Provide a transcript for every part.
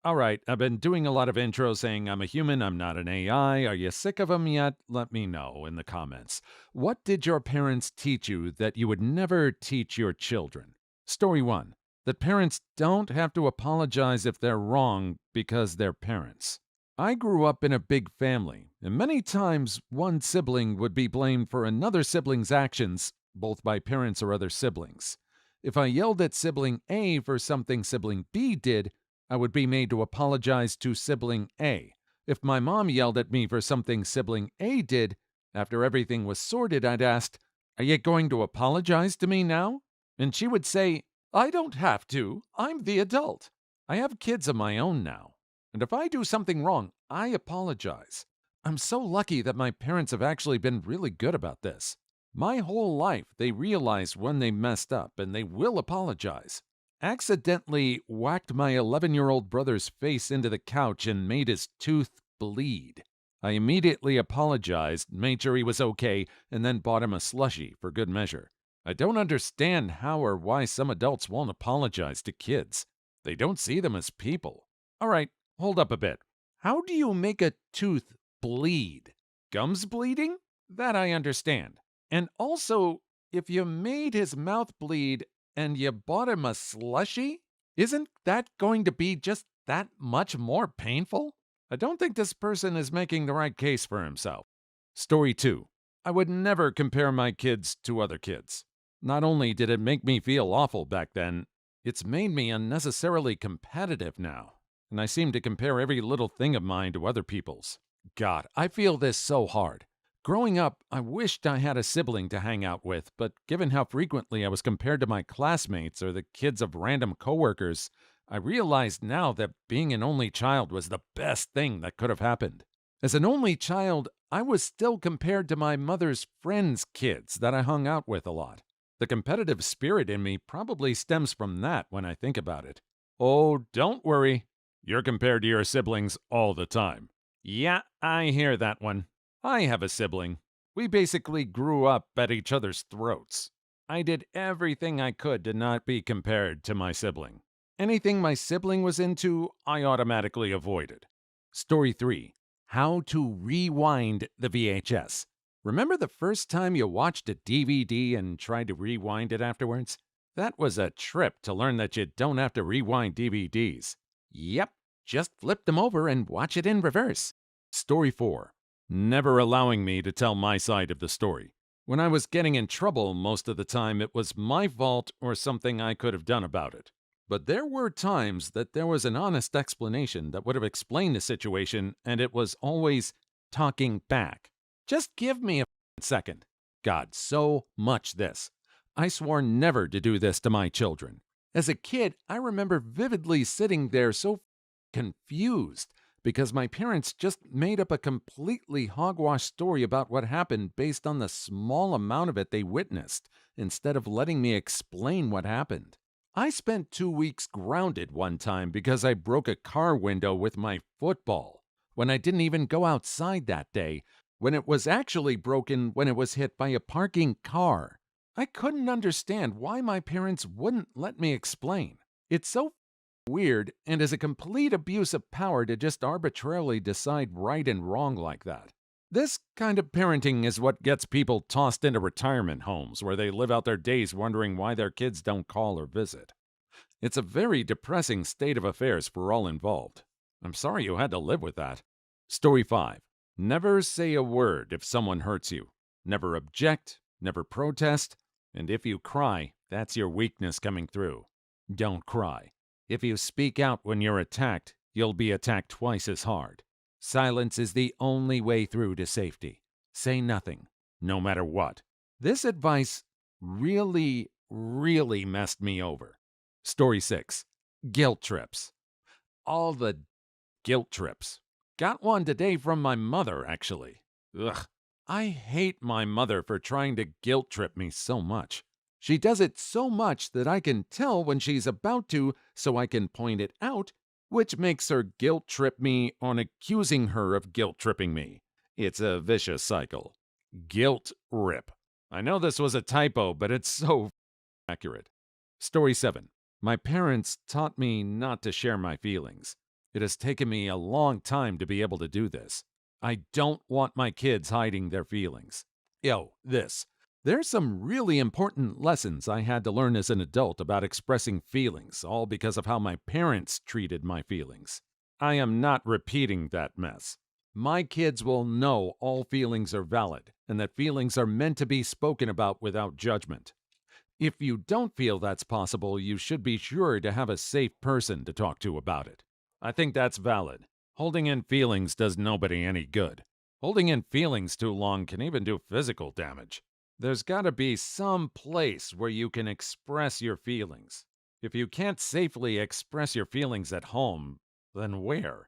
All right, I've been doing a lot of intros saying I'm a human, I'm not an AI. Are you sick of them yet? Let me know in the comments. What did your parents teach you that you would never teach your children? Story 1, that parents don't have to apologize if they're wrong because they're parents. I grew up in a big family, and many times one sibling would be blamed for another sibling's actions, both by parents or other siblings. If I yelled at sibling A for something sibling B did, I would be made to apologize to sibling A. If my mom yelled at me for something sibling A did, after everything was sorted, I'd ask, "Are you going to apologize to me now?" And she would say, "I don't have to. I'm the adult. I have kids of my own now. And if I do something wrong, I apologize." I'm so lucky that my parents have actually been really good about this. My whole life, they realize when they messed up and they will apologize. Accidentally whacked my 11-year-old brother's face into the couch and made his tooth bleed. I immediately apologized, made sure he was okay, and then bought him a slushie for good measure. I don't understand how or why some adults won't apologize to kids. They don't see them as people. All right, hold up a bit. How do you make a tooth bleed? Gums bleeding? That I understand. And also, if you made his mouth bleed, and you bought him a slushie? Isn't that going to be just that much more painful? I don't think this person is making the right case for himself. Story 2. I would never compare my kids to other kids. Not only did it make me feel awful back then, it's made me unnecessarily competitive now, and I seem to compare every little thing of mine to other people's. God, I feel this so hard. Growing up, I wished I had a sibling to hang out with, but given how frequently I was compared to my classmates or the kids of random coworkers, I realized now that being an only child was the best thing that could have happened. As an only child, I was still compared to my mother's friends' kids that I hung out with a lot. The competitive spirit in me probably stems from that when I think about it. Oh, don't worry. You're compared to your siblings all the time. Yeah, I hear that one. I have a sibling. We basically grew up at each other's throats. I did everything I could to not be compared to my sibling. Anything my sibling was into, I automatically avoided. Story 3. How to rewind the VHS. Remember the first time you watched a DVD and tried to rewind it afterwards? That was a trip to learn that you don't have to rewind DVDs. Yep, just flip them over and watch it in reverse. Story 4. Never allowing me to tell my side of the story. When I was getting in trouble, most of the time it was my fault or something I could have done about it. But there were times that there was an honest explanation that would have explained the situation, and it was always talking back. Just give me a second. God, so much this. I swore never to do this to my children. As a kid, I remember vividly sitting there so confused because my parents just made up a completely hogwash story about what happened based on the small amount of it they witnessed, instead of letting me explain what happened. I spent 2 weeks grounded one time because I broke a car window with my football, when I didn't even go outside that day, when it was actually broken when it was hit by a parking car. I couldn't understand why my parents wouldn't let me explain. It's so weird and is a complete abuse of power to just arbitrarily decide right and wrong like that. This kind of parenting is what gets people tossed into retirement homes where they live out their days wondering why their kids don't call or visit. It's a very depressing state of affairs for all involved. I'm sorry you had to live with that. Story 5. Never say a word if someone hurts you. Never object, never protest, and if you cry, that's your weakness coming through. Don't cry. If you speak out when you're attacked, you'll be attacked twice as hard. Silence is the only way through to safety. Say nothing, no matter what. This advice really messed me over. Story 6. Guilt trips. All the guilt trips. Got one today from my mother, actually. Ugh. I hate my mother for trying to guilt trip me so much. She does it so much that I can tell when she's about to, so I can point it out, which makes her guilt trip me on accusing her of guilt tripping me. It's a vicious cycle. Guilt rip. I know this was a typo, but it's so accurate. Story 7. My parents taught me not to share my feelings. It has taken me a long time to be able to do this. I don't want my kids hiding their feelings. Yo, this. There's some really important lessons I had to learn as an adult about expressing feelings, all because of how my parents treated my feelings. I am not repeating that mess. My kids will know all feelings are valid and that feelings are meant to be spoken about without judgment. If you don't feel that's possible, you should be sure to have a safe person to talk to about it. I think that's valid. Holding in feelings does nobody any good. Holding in feelings too long can even do physical damage. There's got to be some place where you can express your feelings. If you can't safely express your feelings at home, then where?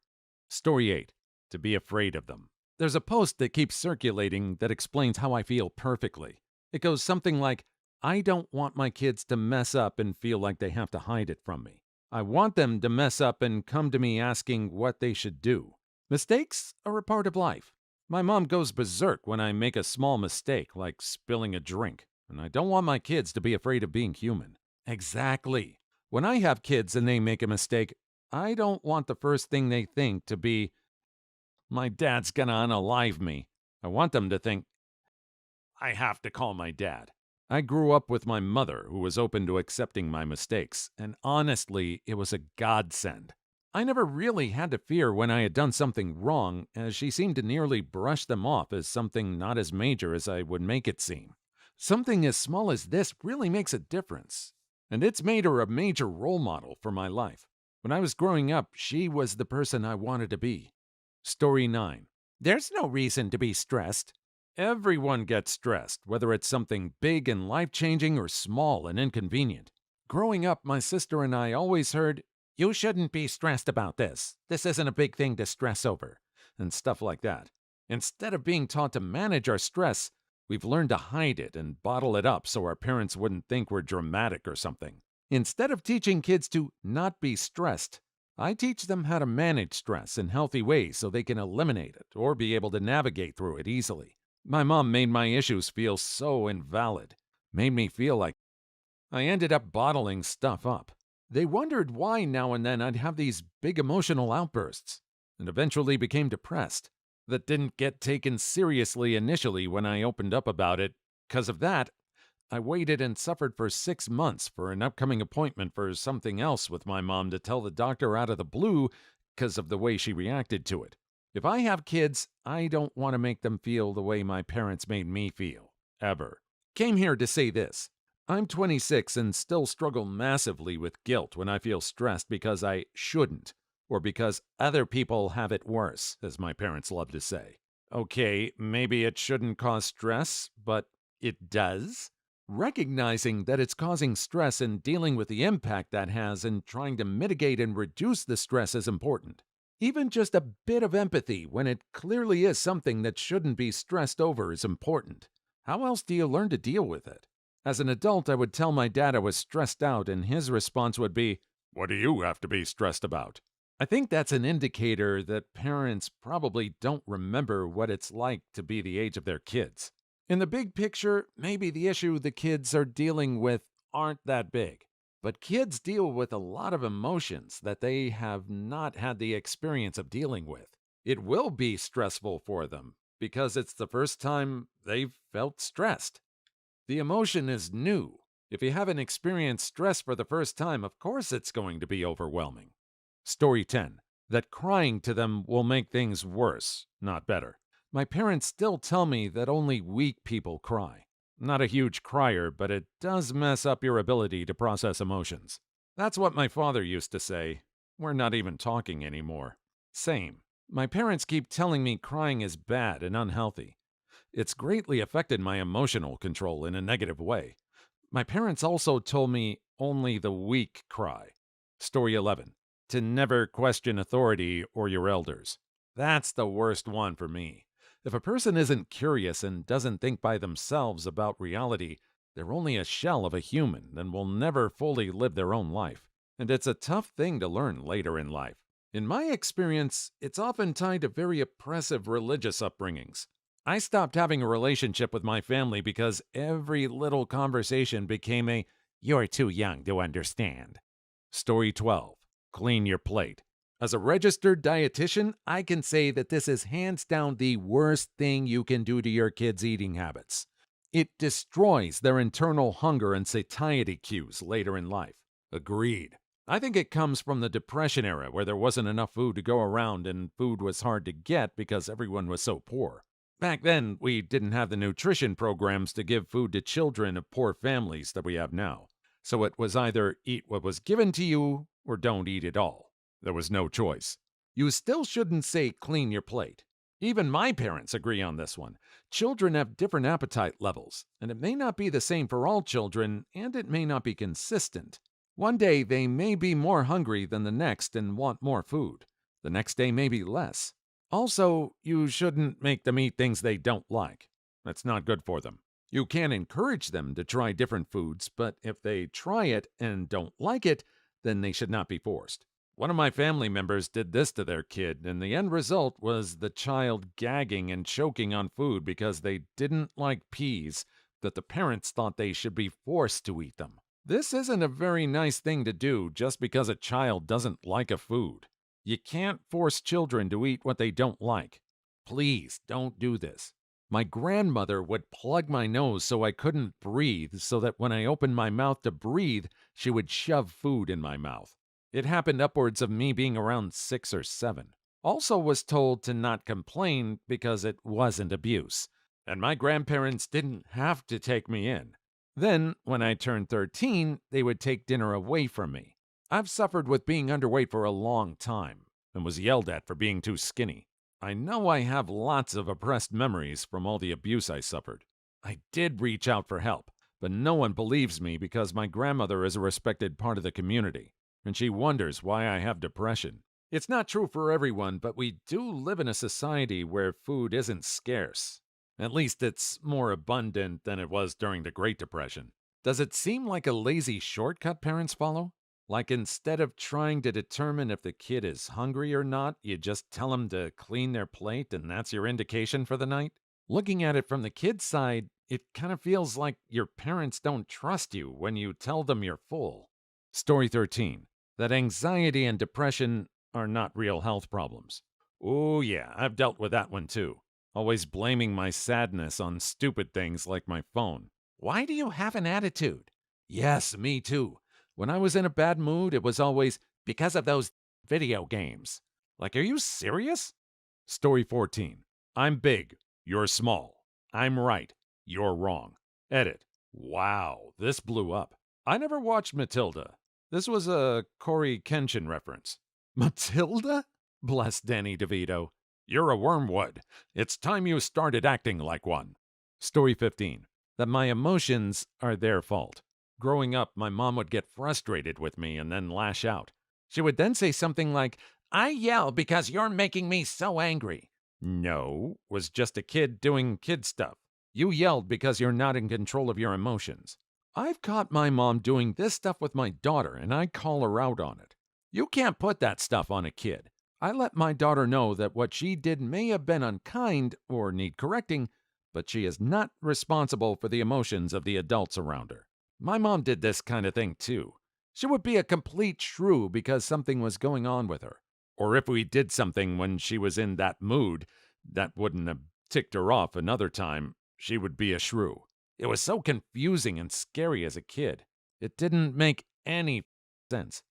Story 8. To be afraid of them. There's a post that keeps circulating that explains how I feel perfectly. It goes something like, I don't want my kids to mess up and feel like they have to hide it from me. I want them to mess up and come to me asking what they should do. Mistakes are a part of life. My mom goes berserk when I make a small mistake, like spilling a drink, and I don't want my kids to be afraid of being human. Exactly. When I have kids and they make a mistake, I don't want the first thing they think to be, my dad's gonna unalive me. I want them to think, I have to call my dad. I grew up with my mother, who was open to accepting my mistakes, and honestly, it was a godsend. I never really had to fear when I had done something wrong, as she seemed to nearly brush them off as something not as major as I would make it seem. Something as small as this really makes a difference, and it's made her a major role model for my life. When I was growing up, she was the person I wanted to be. Story 9. There's no reason to be stressed. Everyone gets stressed, whether it's something big and life-changing or small and inconvenient. Growing up, my sister and I always heard, you shouldn't be stressed about this. This isn't a big thing to stress over, and stuff like that. Instead of being taught to manage our stress, we've learned to hide it and bottle it up so our parents wouldn't think we're dramatic or something. Instead of teaching kids to not be stressed, I teach them how to manage stress in healthy ways so they can eliminate it or be able to navigate through it easily. My mom made my issues feel so invalid, made me feel like I ended up bottling stuff up. They wondered why now and then I'd have these big emotional outbursts, and eventually became depressed. That didn't get taken seriously initially when I opened up about it. Because of that, I waited and suffered for 6 months for an upcoming appointment for something else with my mom to tell the doctor out of the blue because of the way she reacted to it. If I have kids, I don't want to make them feel the way my parents made me feel. Ever. Came here to say this. I'm 26 and still struggle massively with guilt when I feel stressed because I shouldn't, or because other people have it worse, as my parents love to say. Okay, maybe it shouldn't cause stress, but it does? Recognizing that it's causing stress and dealing with the impact that has and trying to mitigate and reduce the stress is important. Even just a bit of empathy when it clearly is something that shouldn't be stressed over is important. How else do you learn to deal with it? As an adult, I would tell my dad I was stressed out, and his response would be, what do you have to be stressed about? I think that's an indicator that parents probably don't remember what it's like to be the age of their kids. In the big picture, maybe the issue the kids are dealing with aren't that big. But kids deal with a lot of emotions that they have not had the experience of dealing with. It will be stressful for them because it's the first time they've felt stressed. The emotion is new. If you haven't experienced stress for the first time, of course it's going to be overwhelming. Story 10. That crying to them will make things worse, not better. My parents still tell me that only weak people cry. Not a huge crier, but it does mess up your ability to process emotions. That's what my father used to say. We're not even talking anymore. Same. My parents keep telling me crying is bad and unhealthy. It's greatly affected my emotional control in a negative way. My parents also told me only the weak cry. Story 11. To never question authority or your elders. That's the worst one for me. If a person isn't curious and doesn't think by themselves about reality, they're only a shell of a human and will never fully live their own life. And it's a tough thing to learn later in life. In my experience, it's often tied to very oppressive religious upbringings. I stopped having a relationship with my family because every little conversation became a, you're too young to understand. Story 12. Clean your plate. As a registered dietitian, I can say that this is hands down the worst thing you can do to your kids' eating habits. It destroys their internal hunger and satiety cues later in life. Agreed. I think it comes from the Depression era where there wasn't enough food to go around and food was hard to get because everyone was so poor. Back then, we didn't have the nutrition programs to give food to children of poor families that we have now. So it was either eat what was given to you or don't eat at all. There was no choice. You still shouldn't say clean your plate. Even my parents agree on this one. Children have different appetite levels, and it may not be the same for all children, and it may not be consistent. One day they may be more hungry than the next and want more food. The next day may be less. Also, you shouldn't make them eat things they don't like. That's not good for them. You can encourage them to try different foods, but if they try it and don't like it, then they should not be forced. One of my family members did this to their kid, and the end result was the child gagging and choking on food because they didn't like peas that the parents thought they should be forced to eat them. This isn't a very nice thing to do just because a child doesn't like a food. You can't force children to eat what they don't like. Please don't do this. My grandmother would plug my nose so I couldn't breathe, so that when I opened my mouth to breathe, she would shove food in my mouth. It happened upwards of me being around 6 or 7. Also was told to not complain because it wasn't abuse. And my grandparents didn't have to take me in. Then, when I turned 13, they would take dinner away from me. I've suffered with being underweight for a long time and was yelled at for being too skinny. I know I have lots of oppressed memories from all the abuse I suffered. I did reach out for help, but no one believes me because my grandmother is a respected part of the community, and she wonders why I have depression. It's not true for everyone, but we do live in a society where food isn't scarce. At least it's more abundant than it was during the Great Depression. Does it seem like a lazy shortcut parents follow? Like instead of trying to determine if the kid is hungry or not, you just tell them to clean their plate and that's your indication for the night? Looking at it from the kid's side, it kind of feels like your parents don't trust you when you tell them you're full. Story 13. That anxiety and depression are not real health problems. Oh yeah, I've dealt with that one too. Always blaming my sadness on stupid things like my phone. Why do you have an attitude? Yes, me too. When I was in a bad mood, it was always because of those video games. Like, are you serious? Story 14. I'm big. You're small. I'm right. You're wrong. Edit. Wow, this blew up. I never watched Matilda. This was a Corey Kenshin reference. Matilda? Bless Danny DeVito. You're a wormwood. It's time you started acting like one. Story 15. That my emotions are their fault. Growing up, my mom would get frustrated with me and then lash out. She would then say something like, I yell because you're making me so angry. No, was just a kid doing kid stuff. You yelled because you're not in control of your emotions. I've caught my mom doing this stuff with my daughter, and I call her out on it. You can't put that stuff on a kid. I let my daughter know that what she did may have been unkind or need correcting, but she is not responsible for the emotions of the adults around her. My mom did this kind of thing too. She would be a complete shrew because something was going on with her. Or if we did something when she was in that mood that wouldn't have ticked her off another time, she would be a shrew. It was so confusing and scary as a kid. It didn't make any sense.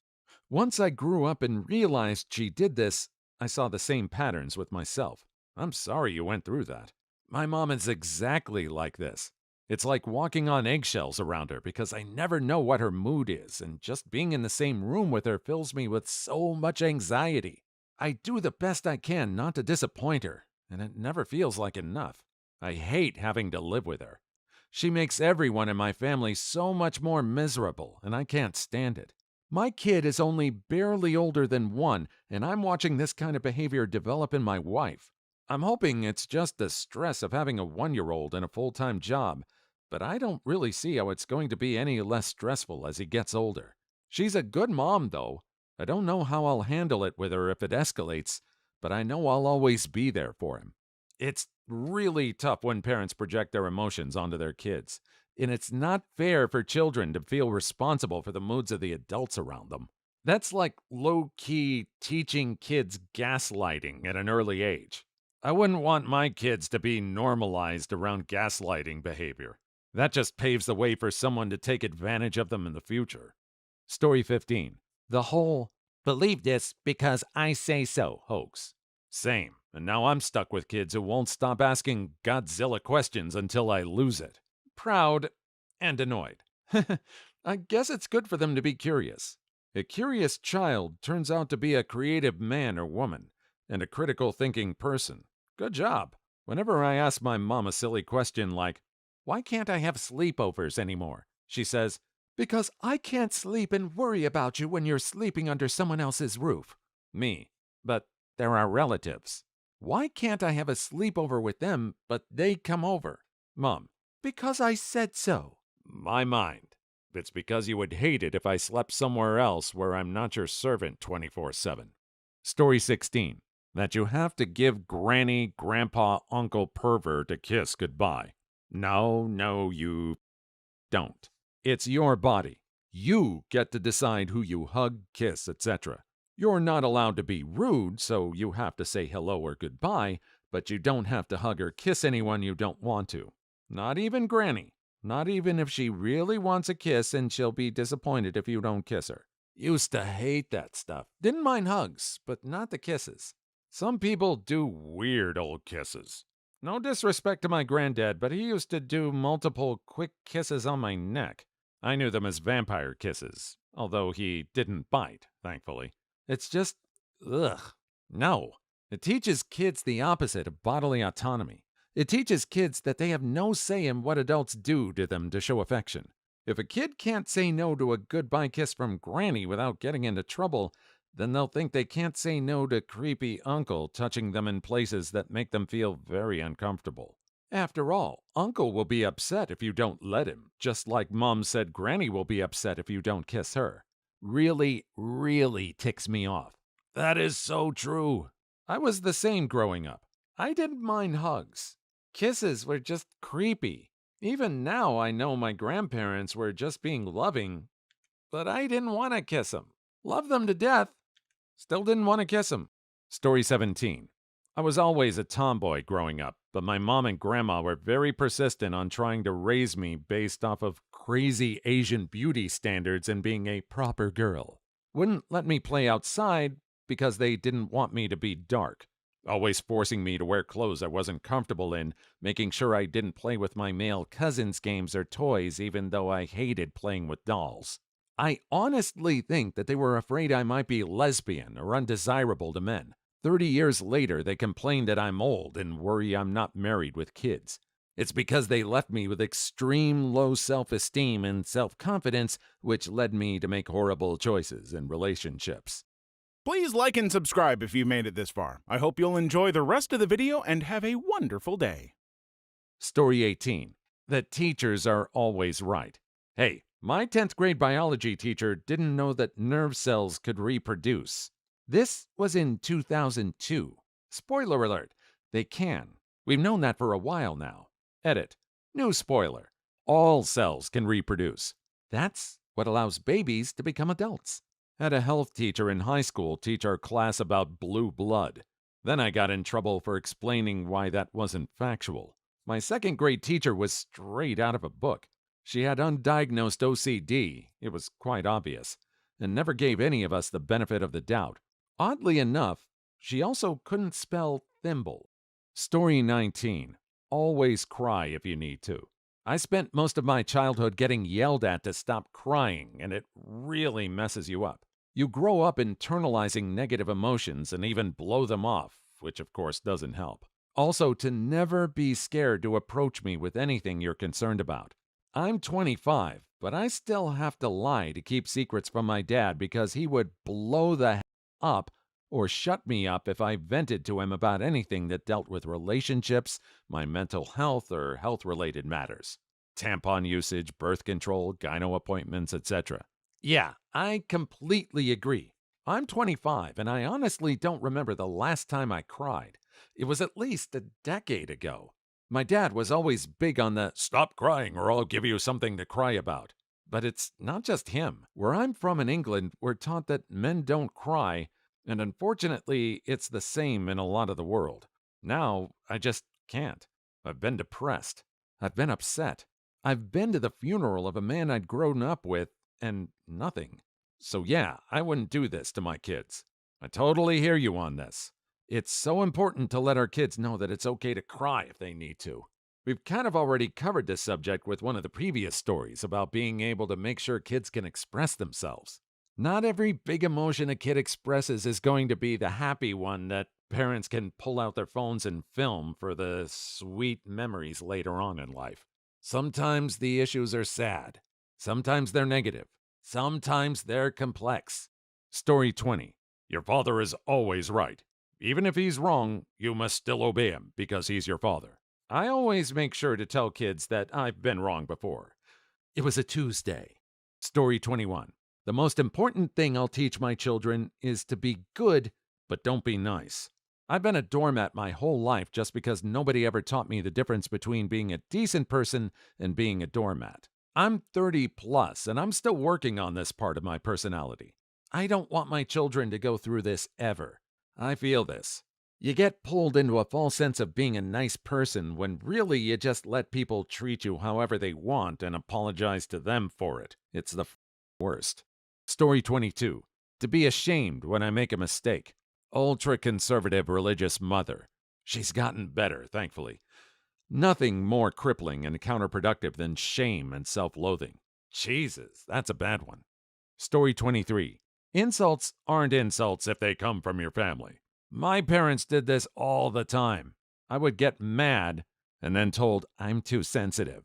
Once I grew up and realized she did this, I saw the same patterns with myself. I'm sorry you went through that. My mom is exactly like this. It's like walking on eggshells around her because I never know what her mood is, and just being in the same room with her fills me with so much anxiety. I do the best I can not to disappoint her, and it never feels like enough. I hate having to live with her. She makes everyone in my family so much more miserable, and I can't stand it. My kid is only barely older than 1, and I'm watching this kind of behavior develop in my wife. I'm hoping it's just the stress of having a 1-year-old and a full-time job, but I don't really see how it's going to be any less stressful as he gets older. She's a good mom, though. I don't know how I'll handle it with her if it escalates, but I know I'll always be there for him. It's really tough when parents project their emotions onto their kids, and it's not fair for children to feel responsible for the moods of the adults around them. That's like low key teaching kids gaslighting at an early age. I wouldn't want my kids to be normalized around gaslighting behavior. That just paves the way for someone to take advantage of them in the future. Story 15. The whole believe this because I say so hoax. Same. And now I'm stuck with kids who won't stop asking Godzilla questions until I lose it. Proud and annoyed. I guess it's good for them to be curious. A curious child turns out to be a creative man or woman and a critical thinking person. Good job. Whenever I ask my mom a silly question like, why can't I have sleepovers anymore? She says, because I can't sleep and worry about you when you're sleeping under someone else's roof. Me. But they're our relatives. Why can't I have a sleepover with them, but they come over? Mom. Because I said so. My mind. It's because you would hate it if I slept somewhere else where I'm not your servant 24/7. Story 16. That you have to give granny, grandpa, uncle, pervert a kiss goodbye. No, you don't. It's your body. You get to decide who you hug, kiss, etc. You're not allowed to be rude, so you have to say hello or goodbye, but you don't have to hug or kiss anyone you don't want to. Not even Granny. Not even if she really wants a kiss and she'll be disappointed if you don't kiss her. Used to hate that stuff. Didn't mind hugs, but not the kisses. Some people do weird old kisses. No disrespect to my granddad, but he used to do multiple quick kisses on my neck. I knew them as vampire kisses, although he didn't bite, thankfully. It's just, ugh. No. It teaches kids the opposite of bodily autonomy. It teaches kids that they have no say in what adults do to them to show affection. If a kid can't say no to a goodbye kiss from Granny without getting into trouble, then they'll think they can't say no to creepy uncle touching them in places that make them feel very uncomfortable. After all, uncle will be upset if you don't let him, just like mom said Granny will be upset if you don't kiss her. Really ticks me off. That is so true. I was the same growing up. I didn't mind hugs. Kisses were just creepy. Even now, I know my grandparents were just being loving, but I didn't want to kiss them. Love them to death. Still didn't want to kiss them. Story 17. I was always a tomboy growing up, but my mom and grandma were very persistent on trying to raise me based off of crazy Asian beauty standards and being a proper girl. Wouldn't let me play outside because they didn't want me to be dark. Always forcing me to wear clothes I wasn't comfortable in, making sure I didn't play with my male cousins' games or toys, even though I hated playing with dolls. I honestly think that they were afraid I might be lesbian or undesirable to men. 30 years later, they complain that I'm old and worry I'm not married with kids. It's because they left me with extreme low self-esteem and self-confidence, which led me to make horrible choices in relationships. Please like and subscribe if you made it this far. I hope you'll enjoy the rest of the video and have a wonderful day. Story 18. That teachers are always right. Hey, my 10th grade biology teacher didn't know that nerve cells could reproduce. This was in 2002. Spoiler alert, they can. We've known that for a while now. Edit. New spoiler. All cells can reproduce. That's what allows babies to become adults. Had a health teacher in high school teach our class about blue blood. Then I got in trouble for explaining why that wasn't factual. My 2nd grade teacher was straight out of a book. She had undiagnosed OCD, it was quite obvious, and never gave any of us the benefit of the doubt. Oddly enough, she also couldn't spell thimble. Story 19. Always cry if you need to. I spent most of my childhood getting yelled at to stop crying, and it really messes you up. You grow up internalizing negative emotions and even blow them off, which of course doesn't help. Also, to never be scared to approach me with anything you're concerned about. I'm 25, but I still have to lie to keep secrets from my dad because he would blow the hell up or shut me up if I vented to him about anything that dealt with relationships, my mental health, or health-related matters. Tampon usage, birth control, gyno appointments, etc. Yeah, I completely agree. I'm 25, and I honestly don't remember the last time I cried. It was at least a decade ago. My dad was always big on the stop crying or I'll give you something to cry about. But it's not just him. Where I'm from in England, we're taught that men don't cry, and unfortunately, it's the same in a lot of the world. Now, I just can't. I've been depressed. I've been upset. I've been to the funeral of a man I'd grown up with, and nothing. So, yeah, I wouldn't do this to my kids. I totally hear you on this. It's so important to let our kids know that it's okay to cry if they need to. We've kind of already covered this subject with one of the previous stories about being able to make sure kids can express themselves. Not every big emotion a kid expresses is going to be the happy one that parents can pull out their phones and film for the sweet memories later on in life. Sometimes the issues are sad. Sometimes they're negative. Sometimes they're complex. Story 20. Your father is always right. Even if he's wrong, you must still obey him because he's your father. I always make sure to tell kids that I've been wrong before. It was a Tuesday. Story 21. The most important thing I'll teach my children is to be good, but don't be nice. I've been a doormat my whole life just because nobody ever taught me the difference between being a decent person and being a doormat. I'm 30 plus, and I'm still working on this part of my personality. I don't want my children to go through this ever. I feel this. You get pulled into a false sense of being a nice person when really you just let people treat you however they want and apologize to them for it. It's the worst. Story 22. To be ashamed when I make a mistake. Ultra conservative religious mother. She's gotten better, thankfully. Nothing more crippling and counterproductive than shame and self loathing. Jesus, that's a bad one. Story 23. Insults aren't insults if they come from your family. My parents did this all the time. I would get mad and then told I'm too sensitive.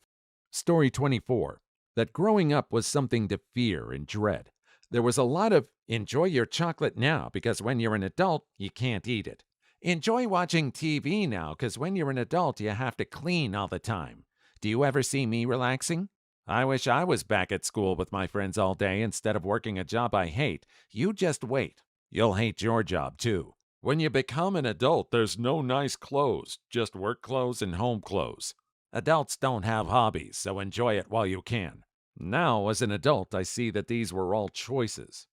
Story 24. That growing up was something to fear and dread. There was a lot of enjoy your chocolate now because when you're an adult, you can't eat it. Enjoy watching TV now because when you're an adult, you have to clean all the time. Do you ever see me relaxing? I wish I was back at school with my friends all day instead of working a job I hate. You just wait. You'll hate your job too. When you become an adult, there's no nice clothes, just work clothes and home clothes. Adults don't have hobbies, so enjoy it while you can. Now, as an adult, I see that these were all choices.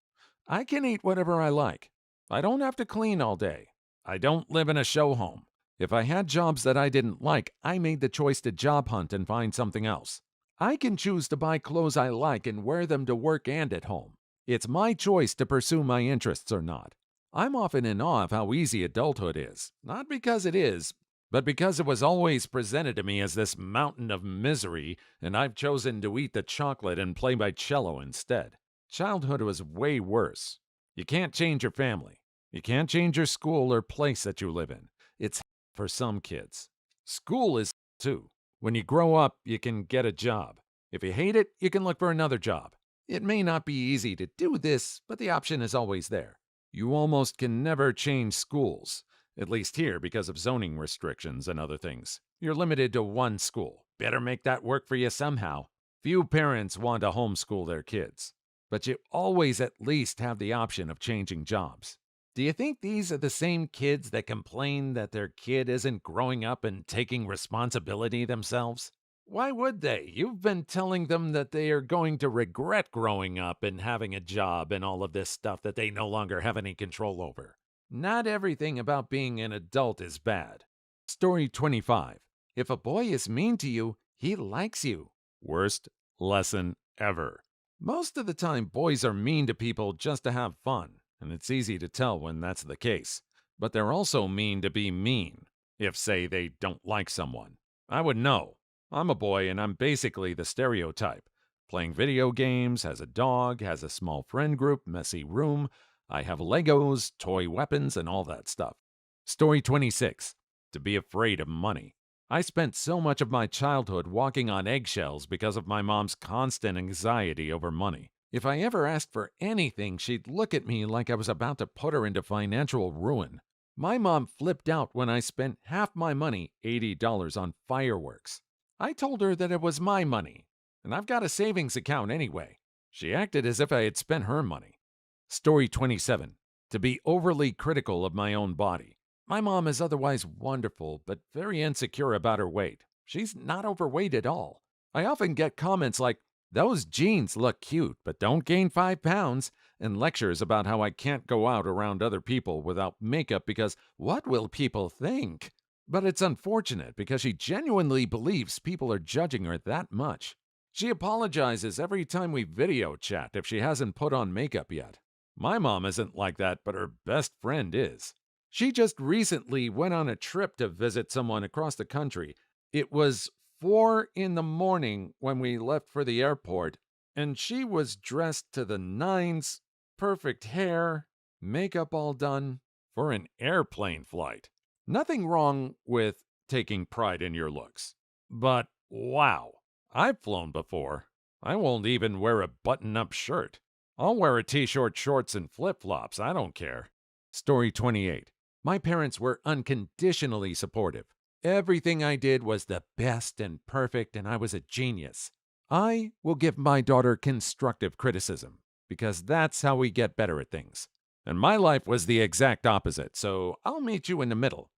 I can eat whatever I like. I don't have to clean all day. I don't live in a show home. If I had jobs that I didn't like, I made the choice to job hunt and find something else. I can choose to buy clothes I like and wear them to work and at home. It's my choice to pursue my interests or not. I'm often in awe of how easy adulthood is, not because it is, but because it was always presented to me as this mountain of misery, and I've chosen to eat the chocolate and play my cello instead. Childhood was way worse. You can't change your family. You can't change your school or place that you live in. It's for some kids. School is too. When you grow up, you can get a job. If you hate it, you can look for another job. It may not be easy to do this, but the option is always there. You almost can never change schools, at least here because of zoning restrictions and other things. You're limited to one school. Better make that work for you somehow. Few parents want to homeschool their kids, but you always at least have the option of changing jobs. Do you think these are the same kids that complain that their kid isn't growing up and taking responsibility themselves? Why would they? You've been telling them that they are going to regret growing up and having a job and all of this stuff that they no longer have any control over. Not everything about being an adult is bad. Story 25. If a boy is mean to you, he likes you. Worst lesson ever. Most of the time, boys are mean to people just to have fun, and it's easy to tell when that's the case. But they're also mean to be mean, if, say, they don't like someone. I would know. I'm a boy and I'm basically the stereotype. Playing video games, has a dog, has a small friend group, messy room. I have Legos, toy weapons, and all that stuff. Story 26. To be afraid of money. I spent so much of my childhood walking on eggshells because of my mom's constant anxiety over money. If I ever asked for anything, she'd look at me like I was about to put her into financial ruin. My mom flipped out when I spent half my money, $80, on fireworks. I told her that it was my money, and I've got a savings account anyway. She acted as if I had spent her money. Story 27. To be overly critical of my own body. My mom is otherwise wonderful, but very insecure about her weight. She's not overweight at all. I often get comments like, Those jeans look cute, but don't gain 5 pounds. And lectures about how I can't go out around other people without makeup because what will people think? But it's unfortunate because she genuinely believes people are judging her that much. She apologizes every time we video chat if she hasn't put on makeup yet. My mom isn't like that, but her best friend is. She just recently went on a trip to visit someone across the country. It was 4 in the morning when we left for the airport, and she was dressed to the nines, perfect hair, makeup all done for an airplane flight. Nothing wrong with taking pride in your looks. But wow, I've flown before. I won't even wear a button up shirt. I'll wear a t shirt, shorts, and flip flops. I don't care. Story 28. My parents were unconditionally supportive. Everything I did was the best and perfect, and I was a genius. I will give my daughter constructive criticism because that's how we get better at things. And my life was the exact opposite, so I'll meet you in the middle.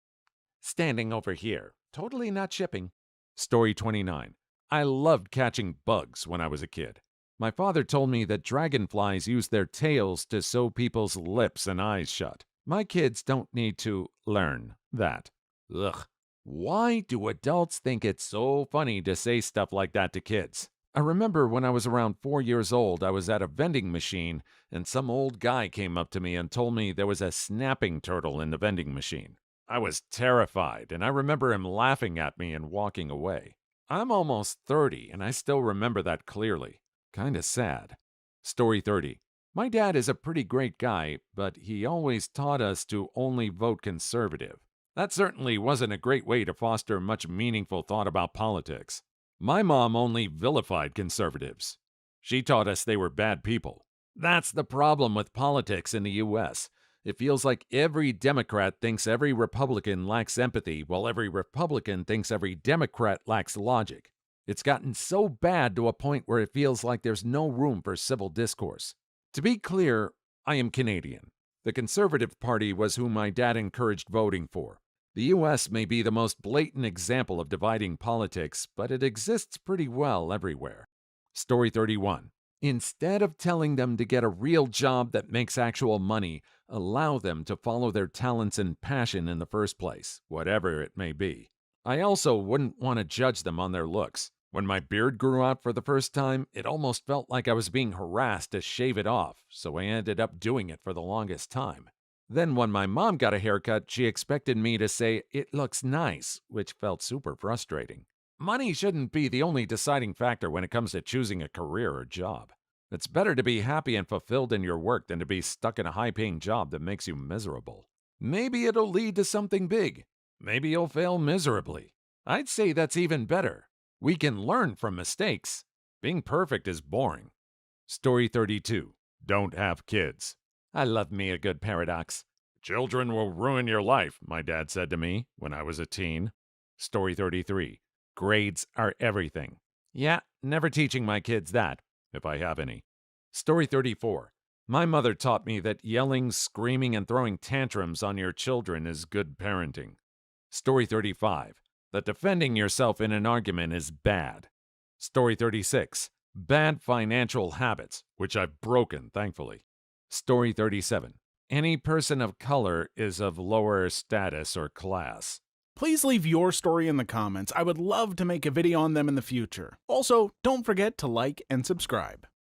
Standing over here, totally not shipping. Story 29. I loved catching bugs when I was a kid. My father told me that dragonflies use their tails to sew people's lips and eyes shut. My kids don't need to learn that. Ugh. Why do adults think it's so funny to say stuff like that to kids? I remember when I was around 4 years old, I was at a vending machine, and some old guy came up to me and told me there was a snapping turtle in the vending machine. I was terrified, and I remember him laughing at me and walking away. I'm almost 30, and I still remember that clearly. Kinda sad. Story 30. My dad is a pretty great guy, but he always taught us to only vote conservative. That certainly wasn't a great way to foster much meaningful thought about politics. My mom only vilified conservatives. She taught us they were bad people. That's the problem with politics in the US. It feels like every Democrat thinks every Republican lacks empathy, while every Republican thinks every Democrat lacks logic. It's gotten so bad to a point where it feels like there's no room for civil discourse. To be clear, I am Canadian. The Conservative Party was who my dad encouraged voting for. The US may be the most blatant example of dividing politics, but it exists pretty well everywhere. Story 31. Instead of telling them to get a real job that makes actual money, allow them to follow their talents and passion in the first place, whatever it may be. I also wouldn't want to judge them on their looks. When my beard grew out for the first time, it almost felt like I was being harassed to shave it off, so I ended up doing it for the longest time. Then, when my mom got a haircut, she expected me to say, "It looks nice," which felt super frustrating. Money shouldn't be the only deciding factor when it comes to choosing a career or job. It's better to be happy and fulfilled in your work than to be stuck in a high paying job that makes you miserable. Maybe it'll lead to something big. Maybe you'll fail miserably. I'd say that's even better. We can learn from mistakes. Being perfect is boring. Story 32. Don't have kids. I love me a good paradox. Children will ruin your life, my dad said to me when I was a teen. Story 33. Grades are everything. Yeah, never teaching my kids that, if I have any. Story 34. My mother taught me that yelling, screaming, and throwing tantrums on your children is good parenting. Story 35. That defending yourself in an argument is bad. Story 36. Bad financial habits, which I've broken, thankfully. Story 37. Any person of color is of lower status or class. Please leave your story in the comments. I would love to make a video on them in the future. Also, don't forget to like and subscribe.